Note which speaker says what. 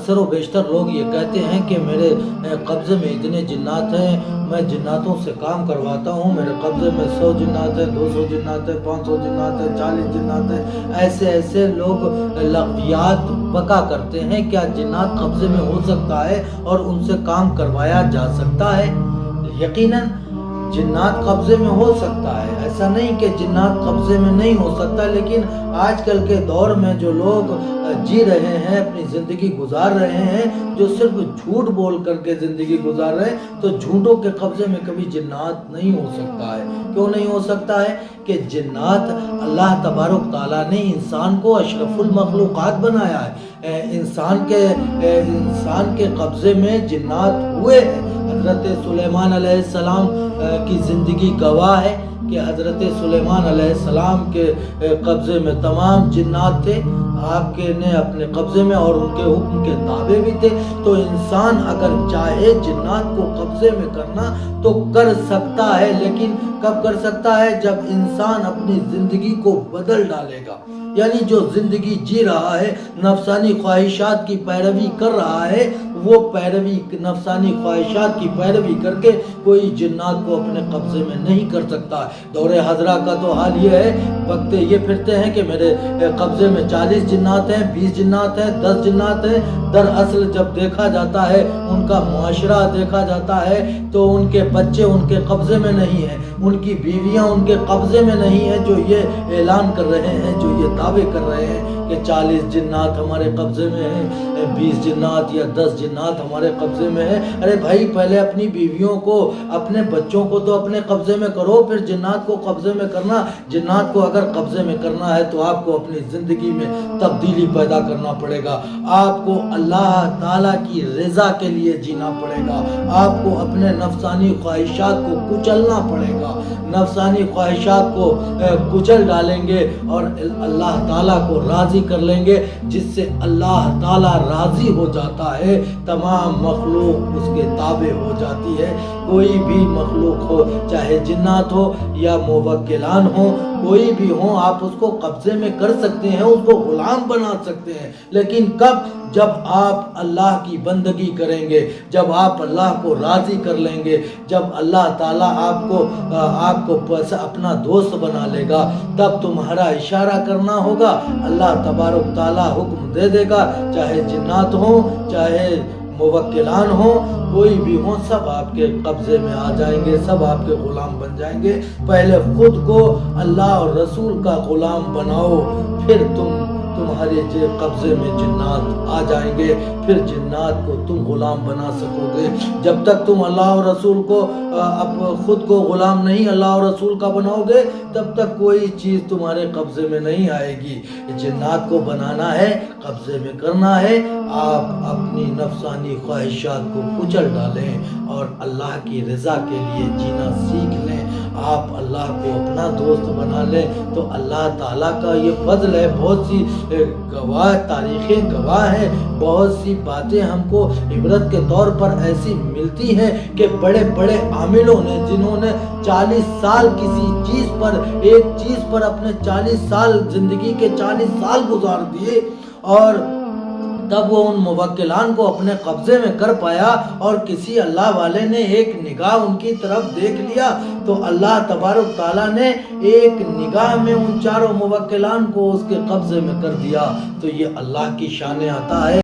Speaker 1: اکثر و بیشتر لوگ یہ کہتے ہیں کہ میرے قبضے میں اتنے جنات ہیں، میں جناتوں سے کام کرواتا ہوں، میرے قبضے میں 100 جنات ہیں، 200 جنات ہیں، 500 جنات ہیں، 40 جنات ہیں۔ ایسے لوگ لغویات بکا کرتے ہیں۔ کیا جنات قبضے میں ہو سکتا ہے اور ان سے کام کروایا جا سکتا ہے؟ یقیناً جنات قبضے میں ہو سکتا ہے، ایسا نہیں کہ جنات قبضے میں نہیں ہو سکتا، لیکن آج کل کے دور میں جو لوگ جی رہے ہیں، اپنی زندگی گزار رہے ہیں، جو صرف جھوٹ بول کر کے زندگی گزار رہے ہیں، تو جھوٹوں کے قبضے میں کبھی جنات نہیں ہو سکتا ہے۔ کیوں نہیں ہو سکتا ہے؟ کہ جنات اللہ تبارک تعالیٰ نے انسان کو اشرف المخلوقات بنایا ہے۔ انسان کے قبضے میں جنات ہوئے ہیں۔ حضرت سلیمان علیہ السلام کی زندگی گواہ ہے کہ حضرت سلیمان علیہ السلام کے قبضے میں تمام جنات تھے، آپ کے نے اپنے قبضے میں، اور ان کے حکم کے تابع بھی تھے۔ تو انسان اگر چاہے جنات کو قبضے میں کرنا تو کر سکتا ہے، لیکن کب کر سکتا ہے؟ جب انسان اپنی زندگی کو بدل ڈالے گا، یعنی جو زندگی جی رہا ہے، نفسانی خواہشات کی پیروی کر رہا ہے، وہ نفسانی خواہشات کی پیروی کر کے کوئی جنات کو اپنے قبضے میں نہیں کر سکتا۔ دور حضرہ کا تو حال یہ ہے، بکتے یہ پھرتے ہیں کہ میرے قبضے میں 40 جنات ہیں، 20 جنات ہیں، 10 جنات ہیں۔ دراصل جب دیکھا جاتا ہے، ان کا معاشرہ دیکھا جاتا ہے، تو ان کے بچے ان کے قبضے میں نہیں ہیں، ان کی بیویاں ان کے قبضے میں نہیں ہیں، جو یہ اعلان کر رہے ہیں، جو یہ دعوے کر رہے ہیں کہ 40 جنات ہمارے قبضے میں ہیں، 20 جنات یا 10 جنات ہمارے قبضے میں ہیں۔ ارے بھائی، پہلے اپنی بیویوں کو، اپنے بچوں کو تو اپنے قبضے میں کرو، پھر جنات کو قبضے میں کرنا۔ جنات کو اگر قبضے میں کرنا ہے تو آپ کو اپنی زندگی میں تبدیلی پیدا کرنا پڑے گا، آپ کو اللہ تعالیٰ کی رضا کے لیے جینا پڑے گا، آپ کو اپنے نفسانی خواہشات کو کچلنا پڑے گا۔ نفسانی خواہشات کو کچل ڈالیں گے اور اللہ تعالیٰ کو راضی کر لیں گے، جس سے اللہ تعالیٰ راضی ہو جاتا ہے، تمام مخلوق اس کے تابع ہو جاتی ہے۔ کوئی بھی مخلوق ہو، چاہے جنات ہو یا موکلان ہو، کوئی بھی ہو، آپ اس کو قبضے میں کر سکتے ہیں، اس کو غلام بنا سکتے ہیں، لیکن کب؟ جب آپ اللہ کی بندگی کریں گے، جب آپ اللہ کو راضی کر لیں گے، جب اللہ تعالیٰ آپ کو اپنا دوست بنا لے گا، تب تمہارا اشارہ کرنا ہوگا، اللہ تبارک تعالیٰ حکم دے دے گا، چاہے جنات ہوں، چاہے موکلان ہوں، کوئی بھی ہوں، سب آپ کے قبضے میں آ جائیں گے، سب آپ کے غلام بن جائیں گے۔ پہلے خود کو اللہ اور رسول کا غلام بناؤ، پھر تمہارے قبضے میں جنات آ جائیں گے، پھر جنات کو تم غلام بنا سکو گے۔ جب تک تم اللہ اور رسول کو خود کو غلام نہیں اللہ اور رسول کا بناؤ گے، تب تک کوئی چیز تمہارے قبضے میں نہیں آئے گی۔ جنات کو بنانا ہے، قبضے میں کرنا ہے، آپ اپنی نفسانی خواہشات کو کچل ڈالیں اور اللہ کی رضا کے لیے جینا سیکھ لیں۔ آپ اللہ کو اپنا دوست بنا لیں تو اللہ تعالیٰ کا یہ فضل ہے۔ بہت سی تاریخیں گواہ ہیں، بہت سی باتیں ہم کو عبرت کے طور پر ایسی ملتی ہیں کہ بڑے بڑے عاملوں نے، جنہوں نے 40 سال کسی ایک چیز پر اپنے 40 سال زندگی کے 40 سال گزار دیے، اور تب وہ ان موکلان کو اپنے قبضے میں کر پایا، اور کسی اللہ والے نے ایک نگاہ ان کی طرف دیکھ لیا تو اللہ تبارک تعالیٰ نے ایک نگاہ میں ان چاروں موکلان کو اس کے قبضے میں کر دیا۔ تو یہ اللہ کی شان عطا ہے۔